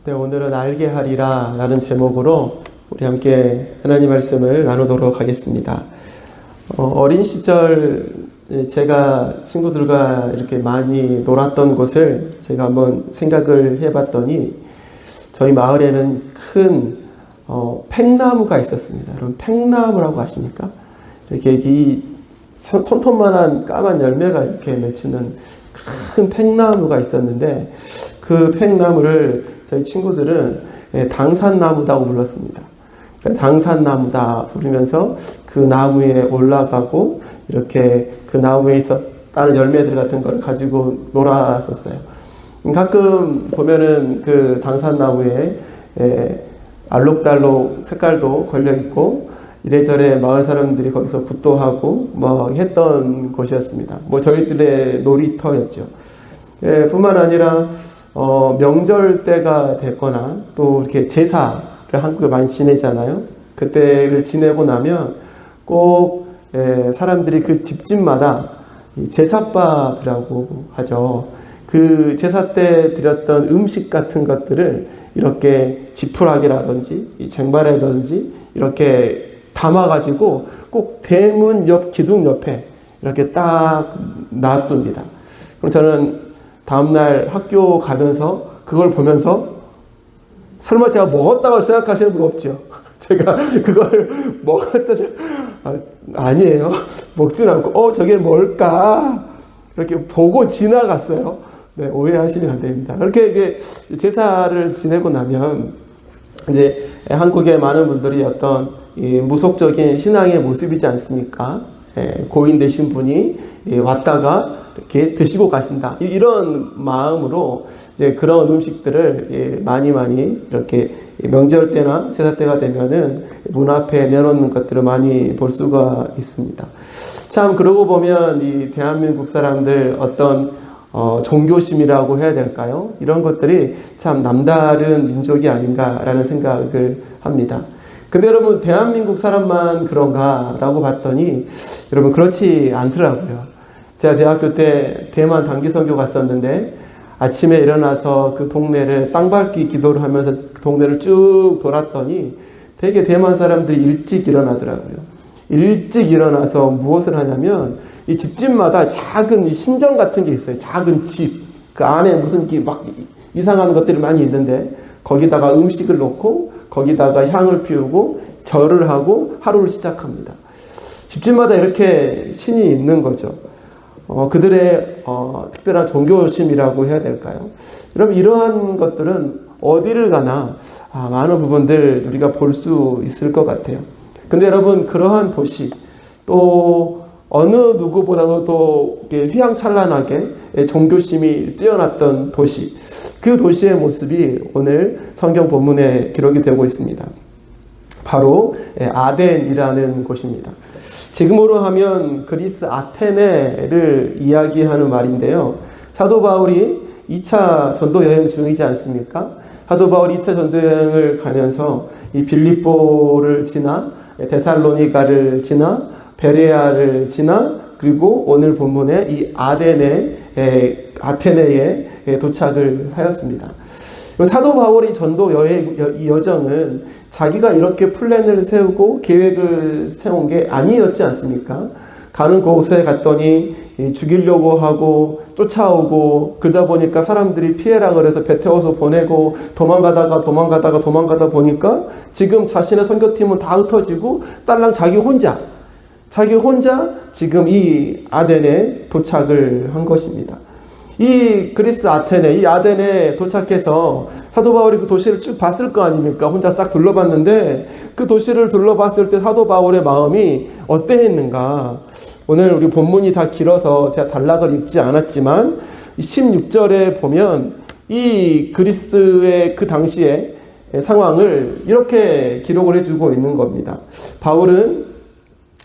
네, 오늘은 알게 하리라 라는 제목으로 우리 함께 하나님 말씀을 나누도록 하겠습니다. 어린 시절 제가 친구들과 이렇게 많이 놀았던 곳을 제가 한번 생각을 해봤더니 저희 마을에는 큰 팽나무가 있었습니다. 여러분 팽나무라고 아십니까? 이렇게 이 손톱만한 까만 열매가 이렇게 맺히는 큰 팽나무가 있었는데 그 팽나무를 저희 친구들은 당산나무다고 불렀습니다. 당산나무다 부르면서 그 나무에 올라가고 이렇게 그 나무에 있었다는 열매들 같은 걸 가지고 놀았었어요. 가끔 보면은 그 당산나무에 알록달록 색깔도 걸려 있고 이래저래 마을 사람들이 거기서 굿도하고 뭐 했던 곳이었습니다. 뭐 저희들의 놀이터였죠. 뿐만 아니라 명절 때가 됐거나 또 이렇게 제사를 한국에 많이 지내잖아요. 그때를 지내고 나면 꼭 사람들이 그 집집마다 제사밥이라고 하죠. 그 제사 때 드렸던 음식 같은 것들을 이렇게 지푸라기라든지 쟁반이라든지 이렇게 담아가지고 꼭 대문 옆 기둥 옆에 이렇게 딱 놔둡니다. 그럼 저는 다음날 학교 가면서 그걸 보면서 설마 제가 먹었다고 생각하시는 분 없죠? 제가 그걸 먹었다 아니에요. 먹진 않고 저게 뭘까? 이렇게 보고 지나갔어요. 네, 오해하시면 안 됩니다. 그렇게 이게 제사를 지내고 나면 이제 한국의 많은 분들이 어떤 이 무속적인 신앙의 모습이지 않습니까? 고인 되신 분이 왔다가 이렇게 드시고 가신다. 이런 마음으로 이제 그런 음식들을 많이 이렇게 명절 때나 제사 때가 되면은 문 앞에 내놓는 것들을 많이 볼 수가 있습니다. 참 그러고 보면 이 대한민국 사람들 어떤 종교심이라고 해야 될까요? 이런 것들이 참 남다른 민족이 아닌가라는 생각을 합니다. 근데 여러분 대한민국 사람만 그런가라고 봤더니 여러분 그렇지 않더라고요. 제가 대학교 때 대만 단기 선교 갔었는데 아침에 일어나서 그 동네를 땅밟기 기도를 하면서 그 동네를 쭉 돌았더니 되게 대만 사람들이 일찍 일어나더라고요. 일찍 일어나서 무엇을 하냐면 이 집집마다 작은 신전 같은 게 있어요. 작은 집. 그 안에 무슨 막 이상한 것들이 많이 있는데 거기다가 음식을 놓고 거기다가 향을 피우고 절을 하고 하루를 시작합니다. 집집마다 이렇게 신이 있는 거죠. 그들의 특별한 종교심이라고 해야 될까요? 여러분 이러한 것들은 어디를 가나 많은 부분들 우리가 볼 수 있을 것 같아요. 근데 여러분 그러한 도시 또 어느 누구보다도 또 휘황찬란하게 종교심이 뛰어났던 도시, 그 도시의 모습이 오늘 성경 본문에 기록이 되고 있습니다. 바로 아덴이라는 곳입니다. 지금으로 하면 그리스 아테네를 이야기하는 말인데요. 사도 바울이 2차 전도 여행 중이지 않습니까? 사도 바울이 2차 전도 여행을 가면서 이 빌립보를 지나 데살로니가를 지나 베레아를 지나 그리고 오늘 본문에 이 아테네에 도착을 하였습니다. 사도 바울의 전도 여정은 자기가 이렇게 플랜을 세우고 계획을 세운 게 아니었지 않습니까? 가는 곳에 갔더니 죽이려고 하고 쫓아오고 그러다 보니까 사람들이 피해라 그래서 배 태워서 보내고 도망가다 보니까 지금 자신의 선교팀은 다 흩어지고 딸랑 자기 혼자 지금 이 아덴에 도착을 한 것입니다. 이 그리스 아테네, 이 아덴에 도착해서 사도 바울이 그 도시를 쭉 봤을 거 아닙니까? 혼자 쫙 둘러봤는데 그 도시를 둘러봤을 때 사도 바울의 마음이 어떠했는가? 오늘 우리 본문이 다 길어서 제가 단락을 읽지 않았지만 16절에 보면 이 그리스의 그 당시의 상황을 이렇게 기록을 해주고 있는 겁니다. 바울은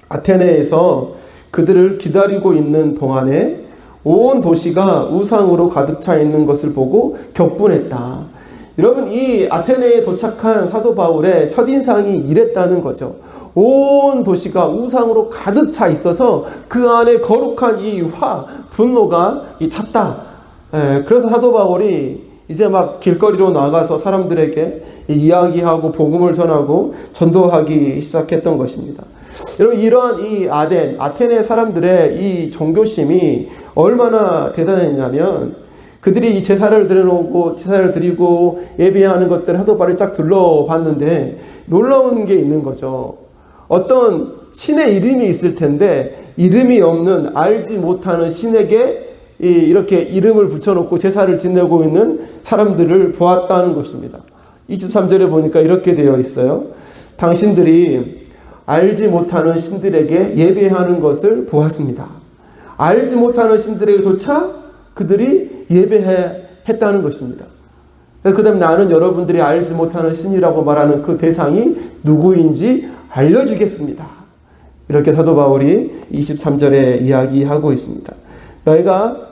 아테네에서 그들을 기다리고 있는 동안에 온 도시가 우상으로 가득 차 있는 것을 보고 격분했다. 여러분 이 아테네에 도착한 사도 바울의 첫인상이 이랬다는 거죠. 온 도시가 우상으로 가득 차 있어서 그 안에 거룩한 이 분노가 찼다. 그래서 사도 바울이 이제 막 길거리로 나가서 사람들에게 이야기하고 복음을 전하고 전도하기 시작했던 것입니다. 여러분, 이러한 이 아테네 사람들의 이 종교심이 얼마나 대단했냐면, 그들이 이 제사를 드려놓고 제사를 드리고 예배하는 것들을 하도 바를 쫙 둘러봤는데 놀라운 게 있는 거죠. 어떤 신의 이름이 있을 텐데 이름이 없는, 알지 못하는 신에게 이렇게 이름을 붙여놓고 제사를 지내고 있는 사람들을 보았다는 것입니다. 23절에 보니까 이렇게 되어 있어요. 당신들이 알지 못하는 신들에게 예배하는 것을 보았습니다. 알지 못하는 신들에게조차 그들이 예배했다는 것입니다. 그 다음에 나는 여러분들이 알지 못하는 신이라고 말하는 그 대상이 누구인지 알려주겠습니다. 이렇게 사도 바울이 23절에 이야기하고 있습니다.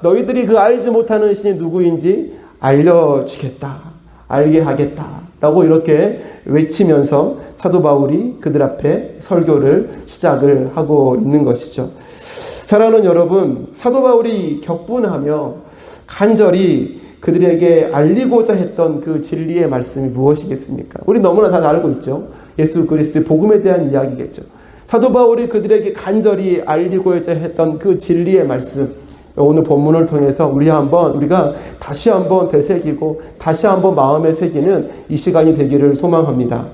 너희들이 그 알지 못하는 신이 누구인지 알려주겠다. 알게 하겠다. 라고 이렇게 외치면서 사도 바울이 그들 앞에 설교를 시작을 하고 있는 것이죠. 사랑하는 여러분, 사도 바울이 격분하며 간절히 그들에게 알리고자 했던 그 진리의 말씀이 무엇이겠습니까? 우리 너무나 다 알고 있죠. 예수 그리스도의 복음에 대한 이야기겠죠. 사도 바울이 그들에게 간절히 알리고자 했던 그 진리의 말씀, 오늘 본문을 통해서 우리가 다시 한번 되새기고 다시 한번 마음에 새기는 이 시간이 되기를 소망합니다.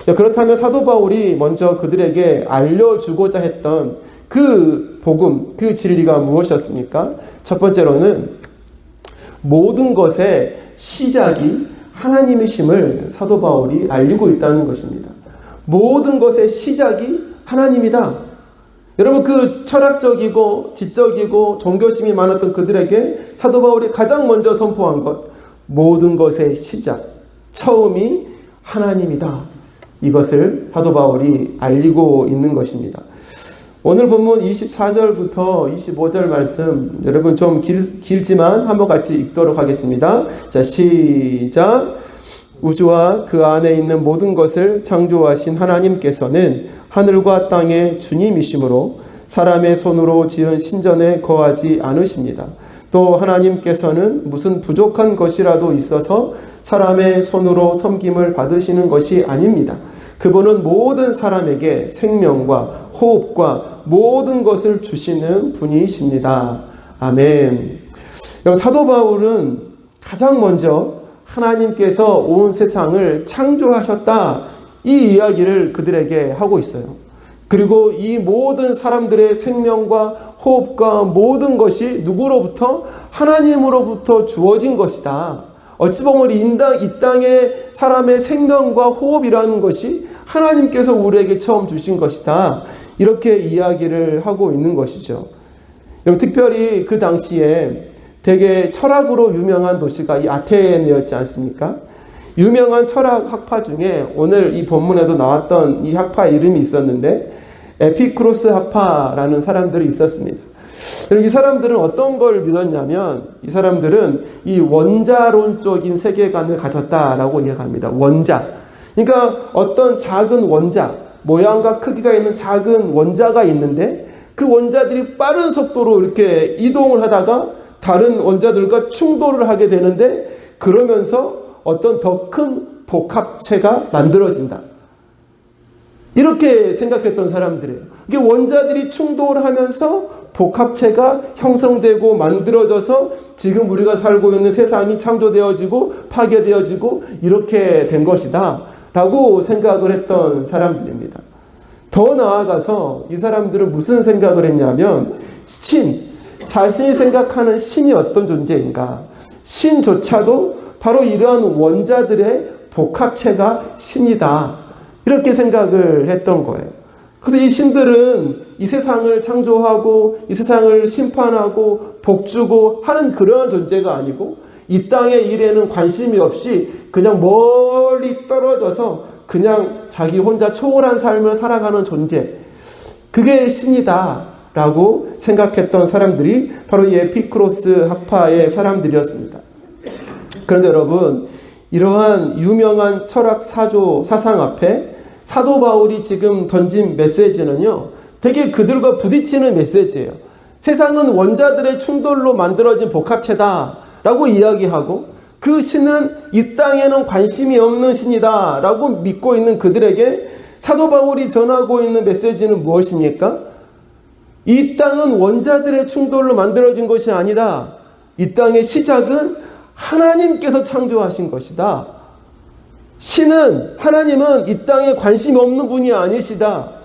그렇다면 사도 바울이 먼저 그들에게 알려주고자 했던 그 복음, 그 진리가 무엇이었습니까? 첫 번째로는 모든 것의 시작이 하나님이심을 사도 바울이 알리고 있다는 것입니다. 모든 것의 시작이 하나님이다. 여러분, 그 철학적이고 지적이고 종교심이 많았던 그들에게 사도 바울이 가장 먼저 선포한 것, 모든 것의 시작, 처음이 하나님이다. 이것을 사도 바울이 알리고 있는 것입니다. 오늘 본문 24절부터 25절 말씀, 여러분 좀 길지만 한번 같이 읽도록 하겠습니다. 자, 시작. 우주와 그 안에 있는 모든 것을 창조하신 하나님께서는 하늘과 땅의 주님이시므로 사람의 손으로 지은 신전에 거하지 않으십니다. 또 하나님께서는 무슨 부족한 것이라도 있어서 사람의 손으로 섬김을 받으시는 것이 아닙니다. 그분은 모든 사람에게 생명과 호흡과 모든 것을 주시는 분이십니다. 아멘. 사도 바울은 가장 먼저 하나님께서 온 세상을 창조하셨다, 이 이야기를 그들에게 하고 있어요. 그리고 이 모든 사람들의 생명과 호흡과 모든 것이 누구로부터? 하나님으로부터 주어진 것이다. 어찌 보면 이 땅에 사람의 생명과 호흡이라는 것이 하나님께서 우리에게 처음 주신 것이다. 이렇게 이야기를 하고 있는 것이죠. 특별히 그 당시에 되게 철학으로 유명한 도시가 이 아테네였지 않습니까? 유명한 철학 학파 중에 오늘 이 본문에도 나왔던 이 학파 이름이 있었는데 에피쿠로스 학파라는 사람들이 있었습니다. 이 사람들은 어떤 걸 믿었냐면, 이 사람들은 이 원자론적인 세계관을 가졌다라고 이야기합니다. 원자. 그러니까 어떤 작은 원자, 모양과 크기가 있는 작은 원자가 있는데 그 원자들이 빠른 속도로 이렇게 이동을 하다가 다른 원자들과 충돌을 하게 되는데, 그러면서 어떤 더 큰 복합체가 만들어진다. 이렇게 생각했던 사람들이에요. 이게 원자들이 충돌하면서 복합체가 형성되고 만들어져서 지금 우리가 살고 있는 세상이 창조되어지고 파괴되어지고 이렇게 된 것이다 라고 생각을 했던 사람들입니다. 더 나아가서 이 사람들은 무슨 생각을 했냐면, 자신이 생각하는 신이 어떤 존재인가, 신조차도 바로 이러한 원자들의 복합체가 신이다, 이렇게 생각을 했던 거예요. 그래서 이 신들은 이 세상을 창조하고 이 세상을 심판하고 복주고 하는 그러한 존재가 아니고, 이 땅의 일에는 관심이 없이 그냥 멀리 떨어져서 그냥 자기 혼자 초월한 삶을 살아가는 존재, 그게 신이다 라고 생각했던 사람들이 바로 이 에피쿠로스 학파의 사람들이었습니다. 그런데 여러분, 이러한 유명한 철학 사상 앞에 사도 바울이 지금 던진 메시지는요, 되게 그들과 부딪히는 메시지예요. 세상은 원자들의 충돌로 만들어진 복합체다 라고 이야기하고, 그 신은 이 땅에는 관심이 없는 신이다 라고 믿고 있는 그들에게 사도 바울이 전하고 있는 메시지는 무엇입니까? 이 땅은 원자들의 충돌로 만들어진 것이 아니다. 이 땅의 시작은 하나님께서 창조하신 것이다. 하나님은 이 땅에 관심이 없는 분이 아니시다.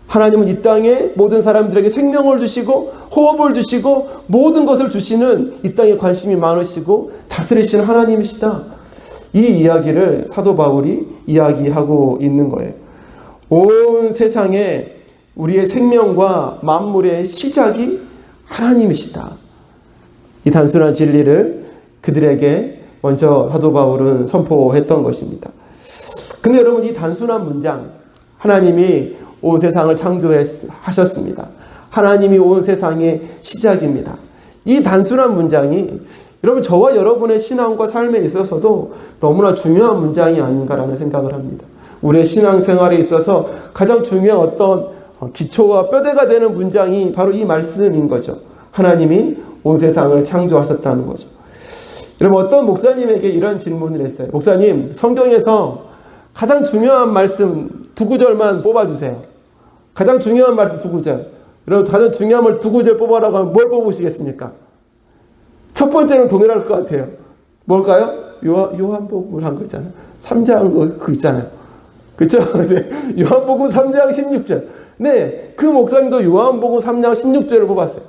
하나님은 이 땅에 모든 사람들에게 생명을 주시고 호흡을 주시고 모든 것을 주시는 이 땅에 관심이 많으시고 다스리시는 하나님이시다. 이 이야기를 사도 바울이 이야기하고 있는 거예요. 온 세상에 우리의 생명과 만물의 시작이 하나님이시다. 이 단순한 진리를 그들에게 먼저 사도 바울은 선포했던 것입니다. 근데 여러분, 이 단순한 문장, 하나님이 온 세상을 창조하셨습니다. 하나님이 온 세상의 시작입니다. 이 단순한 문장이 여러분, 저와 여러분의 신앙과 삶에 있어서도 너무나 중요한 문장이 아닌가라는 생각을 합니다. 우리의 신앙생활에 있어서 가장 중요한 어떤 기초와 뼈대가 되는 문장이 바로 이 말씀인 거죠. 하나님이 온 세상을 창조하셨다는 거죠. 여러분, 어떤 목사님에게 이런 질문을 했어요. 목사님, 성경에서 가장 중요한 말씀 두 구절만 뽑아주세요. 가장 중요한 말씀 두 구절. 여러분, 가장 중요한 말 두 구절 뽑아라고 하면 뭘 뽑으시겠습니까? 첫 번째는 동일할 것 같아요. 뭘까요? 요한복음을 한 거 있잖아요. 3장 그거 있잖아요. 그렇죠? 네. 요한복음 3장 16절. 네, 그 목사님도 요한복음 3장 16절을 뽑았어요.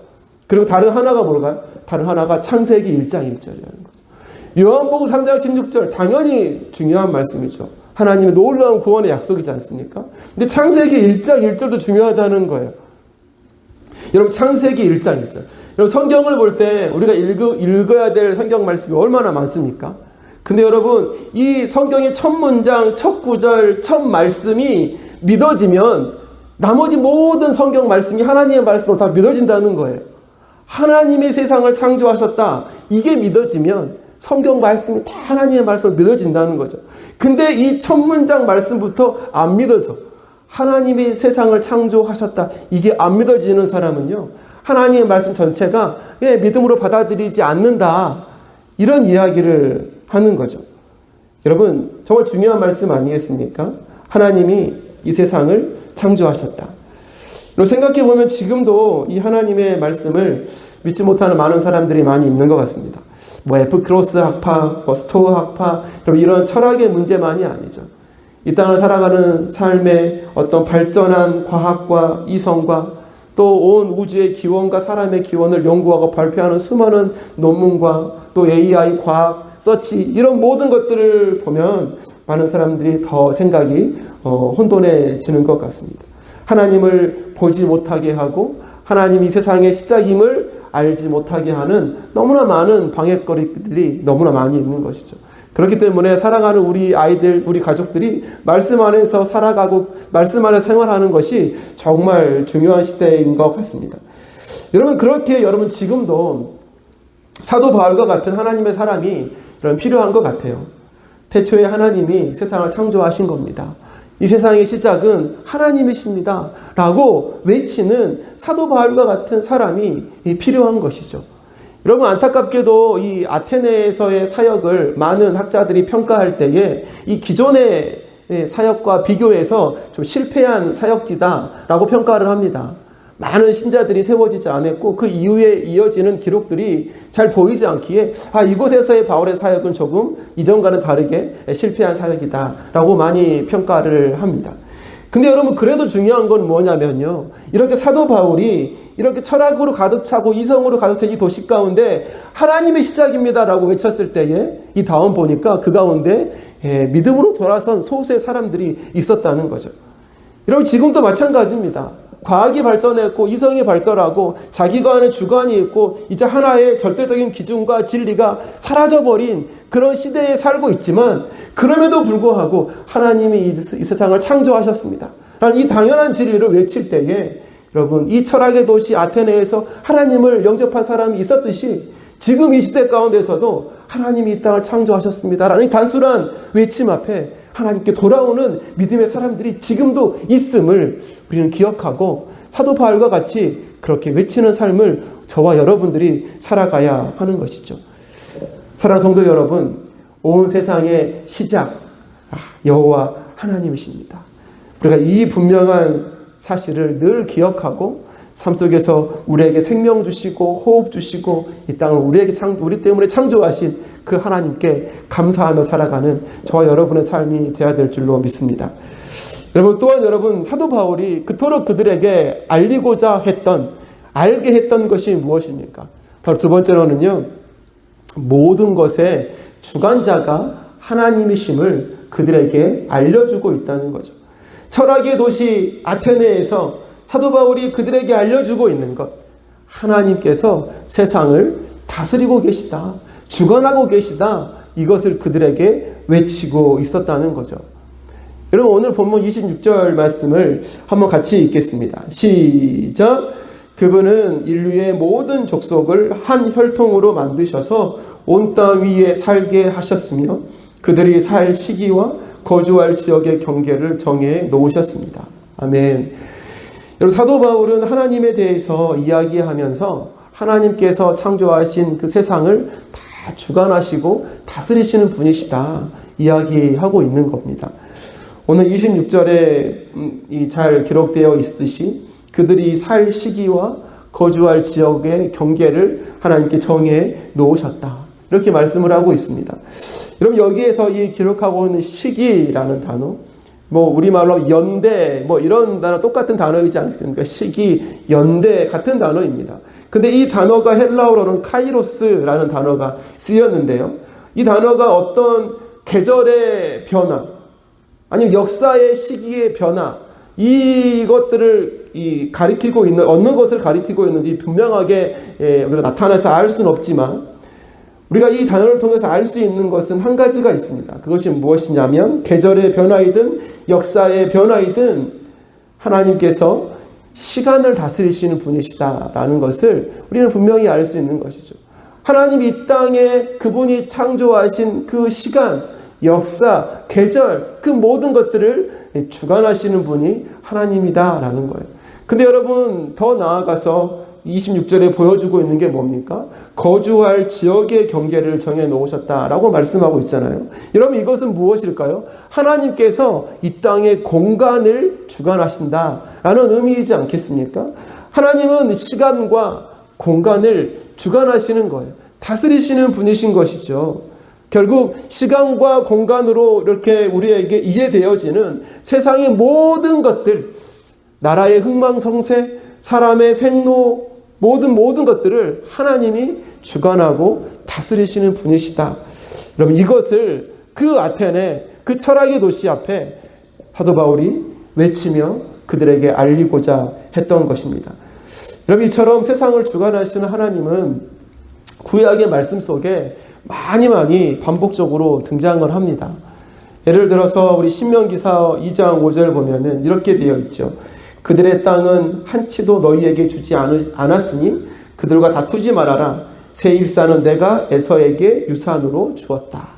그리고 다른 하나가 뭘까요? 다른 하나가 창세기 1장 1절이라는 거죠. 요한복음 3장 16절 당연히 중요한 말씀이죠. 하나님의 놀라운 구원의 약속이지 않습니까? 근데 창세기 1장 1절도 중요하다는 거예요. 여러분, 창세기 1장 1절. 여러분, 성경을 볼 때 우리가 읽어야 될 성경 말씀이 얼마나 많습니까? 근데 여러분, 이 성경의 첫 문장, 첫 구절, 첫 말씀이 믿어지면 나머지 모든 성경 말씀이 하나님의 말씀으로 다 믿어진다는 거예요. 하나님이 세상을 창조하셨다. 이게 믿어지면 성경 말씀이 다 하나님의 말씀으로 믿어진다는 거죠. 근데 이 첫 문장 말씀부터 안 믿어져. 하나님이 세상을 창조하셨다. 이게 안 믿어지는 사람은요, 하나님의 말씀 전체가 믿음으로 받아들이지 않는다. 이런 이야기를 하는 거죠. 여러분, 정말 중요한 말씀 아니겠습니까? 하나님이 이 세상을 창조하셨다. 생각해보면 지금도 이 하나님의 말씀을 믿지 못하는 많은 사람들이 많이 있는 것 같습니다. F크로스 학파, 스토어 학파, 이런 철학의 문제만이 아니죠. 이 땅을 살아가는 삶의 어떤 발전한 과학과 이성과 또 온 우주의 기원과 사람의 기원을 연구하고 발표하는 수많은 논문과 또 AI, 과학, 서치, 이런 모든 것들을 보면 많은 사람들이 더 생각이 혼돈해지는 것 같습니다. 하나님을 보지 못하게 하고 하나님이 세상의 시작임을 알지 못하게 하는 너무나 많은 방해거리들이 너무나 많이 있는 것이죠. 그렇기 때문에 사랑하는 우리 아이들, 우리 가족들이 말씀 안에서 살아가고 말씀 안에 생활하는 것이 정말 중요한 시대인 것 같습니다. 여러분, 그렇게 여러분 지금도 사도 바울과 같은 하나님의 사람이 필요한 것 같아요. 태초에 하나님이 세상을 창조하신 겁니다. 이 세상의 시작은 하나님이십니다. 라고 외치는 사도 바울과 같은 사람이 필요한 것이죠. 여러분, 안타깝게도 이 아테네에서의 사역을 많은 학자들이 평가할 때에 이 기존의 사역과 비교해서 좀 실패한 사역지다라고 평가를 합니다. 많은 신자들이 세워지지 않았고 그 이후에 이어지는 기록들이 잘 보이지 않기에 이곳에서의 바울의 사역은 조금 이전과는 다르게 실패한 사역이다라고 많이 평가를 합니다. 근데 여러분, 그래도 중요한 건 뭐냐면요, 이렇게 사도 바울이 이렇게 철학으로 가득 차고 이성으로 가득 찬 이 도시 가운데 하나님의 시작입니다라고 외쳤을 때에 이 다음 보니까 그 가운데 믿음으로 돌아선 소수의 사람들이 있었다는 거죠. 여러분, 지금도 마찬가지입니다. 과학이 발전했고 이성이 발전하고 자기관의 주관이 있고 이제 하나의 절대적인 기준과 진리가 사라져버린 그런 시대에 살고 있지만, 그럼에도 불구하고 하나님이 이 세상을 창조하셨습니다 라는 이 당연한 진리를 외칠 때에 여러분, 이 철학의 도시 아테네에서 하나님을 영접한 사람이 있었듯이 지금 이 시대 가운데서도 하나님이 이 땅을 창조하셨습니다 라는 이 단순한 외침 앞에 하나님께 돌아오는 믿음의 사람들이 지금도 있음을 우리는 기억하고 사도 바울과 같이 그렇게 외치는 삶을 저와 여러분들이 살아가야 하는 것이죠. 사랑하는 성도 여러분, 온 세상의 시작 여호와 하나님이십니다. 우리가 이 분명한 사실을 늘 기억하고 삶 속에서 우리에게 생명 주시고 호흡 주시고 이 땅을 우리 때문에 창조하신 그 하나님께 감사하며 살아가는 저와 여러분의 삶이 되어야 될 줄로 믿습니다. 여러분, 또한 여러분, 사도 바울이 그토록 그들에게 알게 했던 것이 무엇입니까? 바로 두 번째로는요, 모든 것의 주관자가 하나님이심을 그들에게 알려주고 있다는 거죠. 철학의 도시 아테네에서 사도 바울이 그들에게 알려주고 있는 것, 하나님께서 세상을 다스리고 계시다, 주관하고 계시다, 이것을 그들에게 외치고 있었다는 거죠. 여러분, 오늘 본문 26절 말씀을 한번 같이 읽겠습니다. 시작. 그분은 인류의 모든 족속을 한 혈통으로 만드셔서 온 땅 위에 살게 하셨으며 그들이 살 시기와 거주할 지역의 경계를 정해 놓으셨습니다. 아멘. 여러분, 사도 바울은 하나님에 대해서 이야기하면서 하나님께서 창조하신 그 세상을 다 주관하시고 다스리시는 분이시다 이야기하고 있는 겁니다. 오늘 26절에 잘 기록되어 있듯이 그들이 살 시기와 거주할 지역의 경계를 하나님께 정해 놓으셨다, 이렇게 말씀을 하고 있습니다. 여러분, 여기에서 이 기록하고 있는 시기라는 단어, 우리말로 연대, 이런 단어, 똑같은 단어이지 않습니까? 시기, 연대 같은 단어입니다. 근데 이 단어가 헬라어로는 카이로스라는 단어가 쓰였는데요. 이 단어가 어떤 계절의 변화, 아니면 역사의 시기의 변화, 이것들을 가리키고 있는, 어느 것을 가리키고 있는지 분명하게 우리가 나타나서 알 수는 없지만, 우리가 이 단어를 통해서 알 수 있는 것은 한 가지가 있습니다. 그것이 무엇이냐면, 계절의 변화이든 역사의 변화이든 하나님께서 시간을 다스리시는 분이시다라는 것을 우리는 분명히 알 수 있는 것이죠. 하나님이 이 땅에 그분이 창조하신 그 시간, 역사, 계절, 그 모든 것들을 주관하시는 분이 하나님이다라는 거예요. 근데 여러분, 더 나아가서 26절에 보여주고 있는 게 뭡니까? 거주할 지역의 경계를 정해 놓으셨다라고 말씀하고 있잖아요. 여러분, 이것은 무엇일까요? 하나님께서 이 땅의 공간을 주관하신다라는 의미이지 않겠습니까? 하나님은 시간과 공간을 주관하시는 거예요. 다스리시는 분이신 것이죠. 결국 시간과 공간으로 이렇게 우리에게 이해되어지는 세상의 모든 것들, 나라의 흥망성쇠, 사람의 생로, 모든 것들을 하나님이 주관하고 다스리시는 분이시다. 여러분, 이것을 그 아테네, 그 철학의 도시 앞에 사도 바울이 외치며 그들에게 알리고자 했던 것입니다. 여러분, 이처럼 세상을 주관하시는 하나님은 구약의 말씀 속에 많이 반복적으로 등장을 합니다. 예를 들어서 우리 신명기사 2장 5절 보면은 이렇게 되어 있죠. 그들의 땅은 한치도 너희에게 주지 않았으니 그들과 다투지 말아라. 새 일산은 내가 에서에게 유산으로 주었다.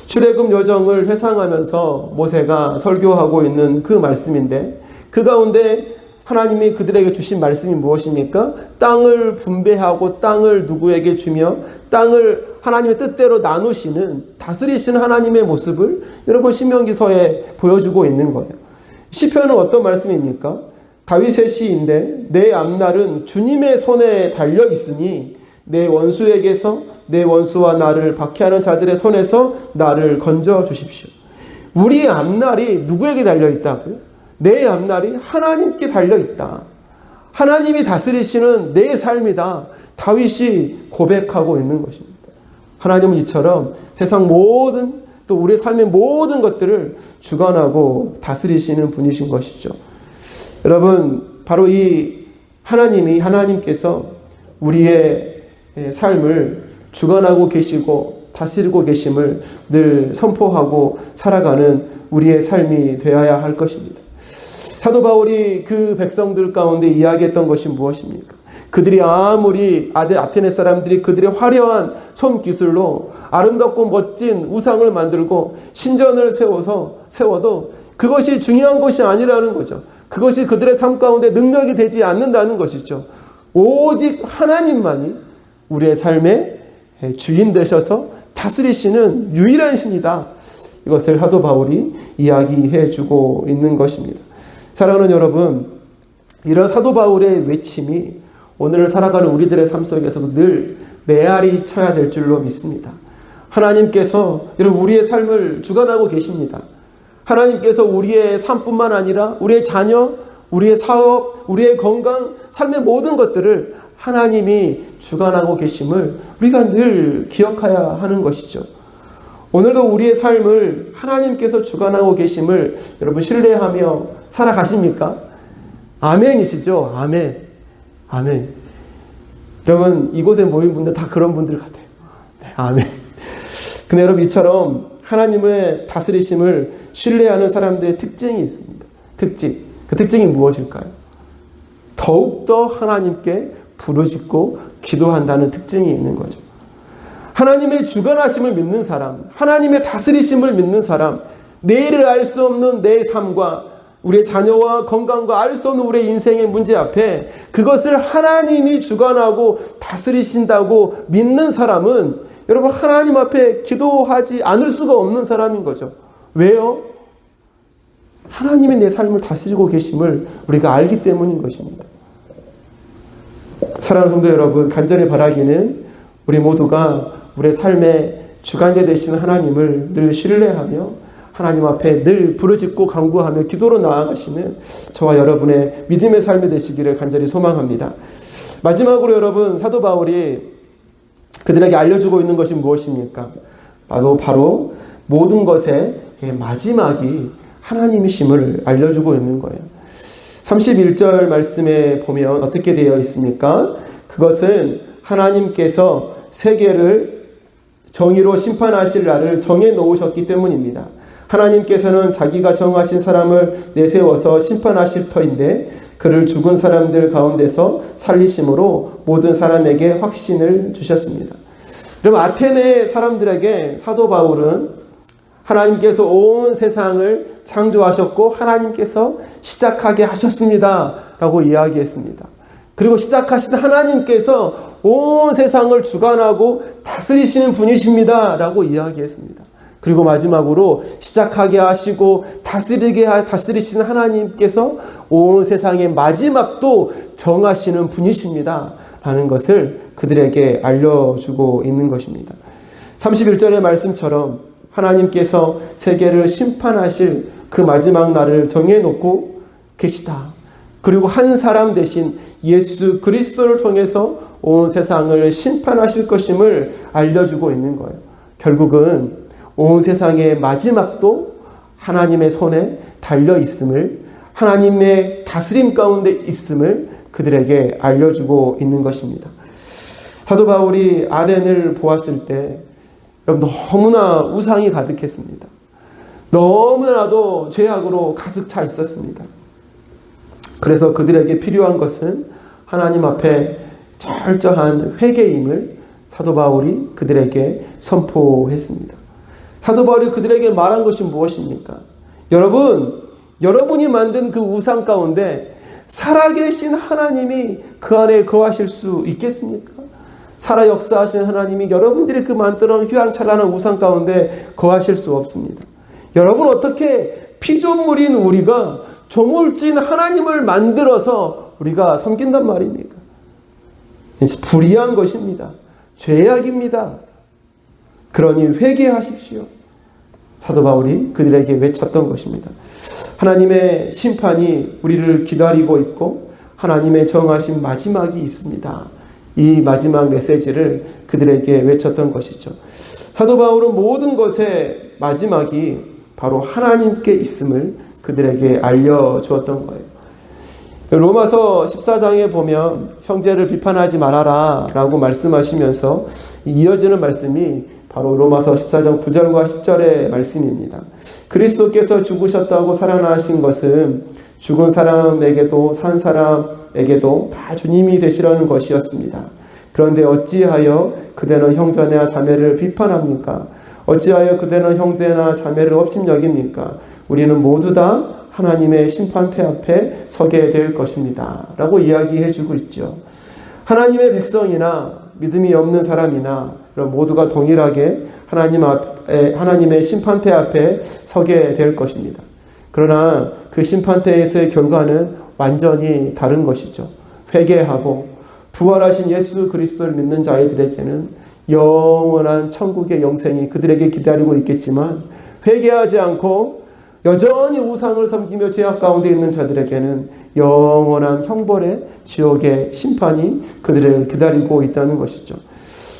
출애굽 여정을 회상하면서 모세가 설교하고 있는 그 말씀인데, 그 가운데 하나님이 그들에게 주신 말씀이 무엇입니까? 땅을 분배하고 땅을 누구에게 주며 땅을 하나님의 뜻대로 나누시는, 다스리시는 하나님의 모습을 여러분 신명기서에 보여주고 있는 거예요. 시편은 어떤 말씀입니까? 다윗의 시인데, 내 앞날은 주님의 손에 달려 있으니 내 원수에게서, 내 원수와 나를 박해하는 자들의 손에서 나를 건져 주십시오. 우리의 앞날이 누구에게 달려 있다고요? 내 앞날이 하나님께 달려있다. 하나님이 다스리시는 내 삶이다. 다윗이 고백하고 있는 것입니다. 하나님은 이처럼 세상 모든, 또 우리의 삶의 모든 것들을 주관하고 다스리시는 분이신 것이죠. 여러분, 바로 이 하나님께서 우리의 삶을 주관하고 계시고 다스리고 계심을 늘 선포하고 살아가는 우리의 삶이 되어야 할 것입니다. 사도 바울이 그 백성들 가운데 이야기했던 것이 무엇입니까? 그들이 아무리 아테네 사람들이 그들의 화려한 손기술로 아름답고 멋진 우상을 만들고 신전을 세워도 그것이 중요한 것이 아니라는 거죠. 그것이 그들의 삶 가운데 능력이 되지 않는다는 것이죠. 오직 하나님만이 우리의 삶에 주인 되셔서 다스리시는 유일한 신이다. 이것을 사도 바울이 이야기해 주고 있는 것입니다. 사랑하는 여러분, 이런 사도 바울의 외침이 오늘 살아가는 우리들의 삶 속에서도 늘 메아리 쳐야 될 줄로 믿습니다. 하나님께서 여러분 우리의 삶을 주관하고 계십니다. 하나님께서 우리의 삶뿐만 아니라 우리의 자녀, 우리의 사업, 우리의 건강, 삶의 모든 것들을 하나님이 주관하고 계심을 우리가 늘 기억해야 하는 것이죠. 오늘도 우리의 삶을 하나님께서 주관하고 계심을 여러분 신뢰하며 살아가십니까? 아멘이시죠? 아멘. 아멘. 여러분 이곳에 모인 분들 다 그런 분들 같아요. 네, 아멘. 근데 여러분 이처럼 하나님의 다스리심을 신뢰하는 사람들의 특징이 있습니다. 특징. 그 특징이 무엇일까요? 더욱더 하나님께 부르짖고 기도한다는 특징이 있는 거죠. 하나님의 주관하심을 믿는 사람, 하나님의 다스리심을 믿는 사람, 내일을 알 수 없는 내 삶과 우리의 자녀와 건강과 알 수 없는 우리의 인생의 문제 앞에 그것을 하나님이 주관하고 다스리신다고 믿는 사람은 여러분 하나님 앞에 기도하지 않을 수가 없는 사람인 거죠. 왜요? 하나님이 내 삶을 다스리고 계심을 우리가 알기 때문인 것입니다. 사랑하는 성도 여러분, 간절히 바라기는 우리 모두가 우리의 삶의 주관자 되시는 하나님을 늘 신뢰하며 하나님 앞에 늘 부르짖고 간구하며 기도로 나아가시는 저와 여러분의 믿음의 삶이 되시기를 간절히 소망합니다. 마지막으로 여러분 사도 바울이 그들에게 알려주고 있는 것이 무엇입니까? 바로 모든 것의 마지막이 하나님이심을 알려주고 있는 거예요. 31절 말씀에 보면 어떻게 되어 있습니까? 그것은 하나님께서 세계를 정의로 심판하실 날을 정해 놓으셨기 때문입니다. 하나님께서는 자기가 정하신 사람을 내세워서 심판하실 터인데 그를 죽은 사람들 가운데서 살리심으로 모든 사람에게 확신을 주셨습니다. 여러분 아테네 사람들에게 사도 바울은 하나님께서 온 세상을 창조하셨고 하나님께서 시작하게 하셨습니다 라고 이야기했습니다. 그리고 시작하신 하나님께서 온 세상을 주관하고 다스리시는 분이십니다 라고 이야기했습니다. 그리고 마지막으로 시작하게 하시고 다스리시는 하나님께서 온 세상의 마지막도 정하시는 분이십니다 라는 것을 그들에게 알려주고 있는 것입니다. 31절의 말씀처럼 하나님께서 세계를 심판하실 그 마지막 날을 정해놓고 계시다. 그리고 한 사람 대신 예수 그리스도를 통해서 온 세상을 심판하실 것임을 알려주고 있는 거예요. 결국은 온 세상의 마지막도 하나님의 손에 달려 있음을, 하나님의 다스림 가운데 있음을 그들에게 알려주고 있는 것입니다. 사도 바울이 아덴을 보았을 때 여러분 너무나 우상이 가득했습니다. 너무나도 죄악으로 가득 차 있었습니다. 그래서 그들에게 필요한 것은 하나님 앞에 철저한 회개임을 사도 바울이 그들에게 선포했습니다. 사도 바울이 그들에게 말한 것이 무엇입니까? 여러분이 만든 그 우상 가운데 살아계신 하나님이 그 안에 거하실 수 있겠습니까? 살아 역사하신 하나님이 여러분들이 그 만들어놓은 휘황찬란한 우상 가운데 거하실 수 없습니다. 여러분 어떻게 피조물인 우리가 조물진 하나님을 만들어서 우리가 섬긴단 말입니까? 불의한 것입니다. 죄악입니다. 그러니 회개하십시오. 사도 바울이 그들에게 외쳤던 것입니다. 하나님의 심판이 우리를 기다리고 있고 하나님의 정하신 마지막이 있습니다. 이 마지막 메시지를 그들에게 외쳤던 것이죠. 사도 바울은 모든 것의 마지막이 바로 하나님께 있음을 그들에게 알려주었던 거예요. 로마서 14장에 보면 형제를 비판하지 말아라 라고 말씀하시면서 이어지는 말씀이 바로 로마서 14장 9절과 10절의 말씀입니다. 그리스도께서 죽으셨다고 살아나신 것은 죽은 사람에게도 산 사람에게도 다 주님이 되시라는 것이었습니다. 그런데 어찌하여 그대는 형제나 자매를 비판합니까? 어찌하여 그대는 형제나 자매를 업신여깁니까? 우리는 모두 다 하나님의 심판대 앞에 서게 될 것입니다 라고 이야기해 주고 있죠. 하나님의 백성이나 믿음이 없는 사람이나 그럼 모두가 동일하게 하나님의 심판대 앞에 서게 될 것입니다. 그러나 그 심판대에서의 결과는 완전히 다른 것이죠. 회개하고 부활하신 예수 그리스도를 믿는 자들에게는 영원한 천국의 영생이 그들에게 기다리고 있겠지만, 회개하지 않고 여전히 우상을 섬기며 죄악 가운데 있는 자들에게는 영원한 형벌의 지옥의 심판이 그들을 기다리고 있다는 것이죠.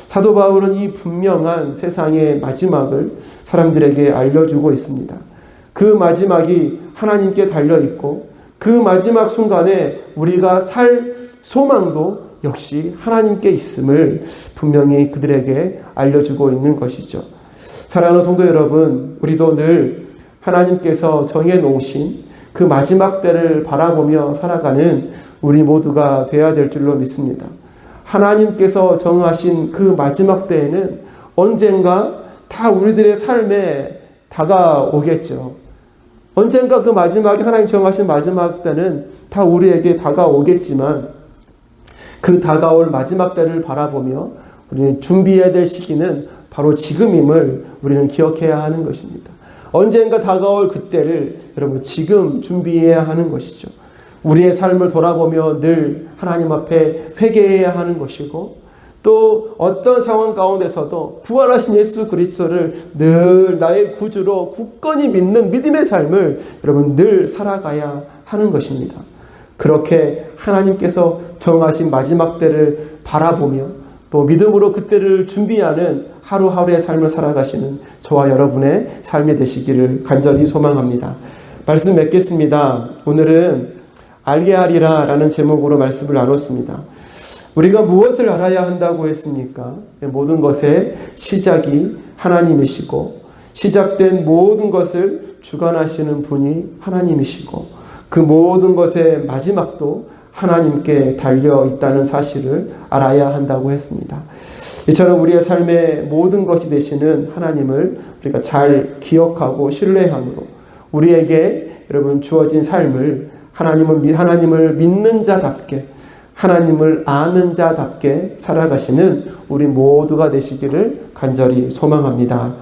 사도 바울은 이 분명한 세상의 마지막을 사람들에게 알려주고 있습니다. 그 마지막이 하나님께 달려있고, 그 마지막 순간에 우리가 살 소망도 역시 하나님께 있음을 분명히 그들에게 알려주고 있는 것이죠. 사랑하는 성도 여러분, 우리도 늘 하나님께서 정해놓으신 그 마지막 때를 바라보며 살아가는 우리 모두가 되어야 될 줄로 믿습니다. 하나님께서 정하신 그 마지막 때에는 언젠가 다 우리들의 삶에 다가오겠죠. 언젠가 그 마지막에 하나님 정하신 마지막 때는 다 우리에게 다가오겠지만, 그 다가올 마지막 때를 바라보며 우리는 준비해야 될 시기는 바로 지금임을 우리는 기억해야 하는 것입니다. 언젠가 다가올 그때를 여러분 지금 준비해야 하는 것이죠. 우리의 삶을 돌아보며 늘 하나님 앞에 회개해야 하는 것이고, 또 어떤 상황 가운데서도 부활하신 예수 그리스도를 늘 나의 구주로 굳건히 믿는 믿음의 삶을 여러분 늘 살아가야 하는 것입니다. 그렇게 하나님께서 정하신 마지막 때를 바라보며 또 믿음으로 그때를 준비하는 하루하루의 삶을 살아가시는 저와 여러분의 삶이 되시기를 간절히 소망합니다. 말씀 맺겠습니다. 오늘은 알게 하리라 라는 제목으로 말씀을 나눴습니다. 우리가 무엇을 알아야 한다고 했습니까? 모든 것의 시작이 하나님이시고, 시작된 모든 것을 주관하시는 분이 하나님이시고, 그 모든 것의 마지막도 하나님께 달려 있다는 사실을 알아야 한다고 했습니다. 이처럼 우리의 삶의 모든 것이 되시는 하나님을 우리가 잘 기억하고 신뢰함으로 우리에게 여러분 주어진 삶을 하나님을 믿는 자답게, 하나님을 아는 자답게 살아가시는 우리 모두가 되시기를 간절히 소망합니다.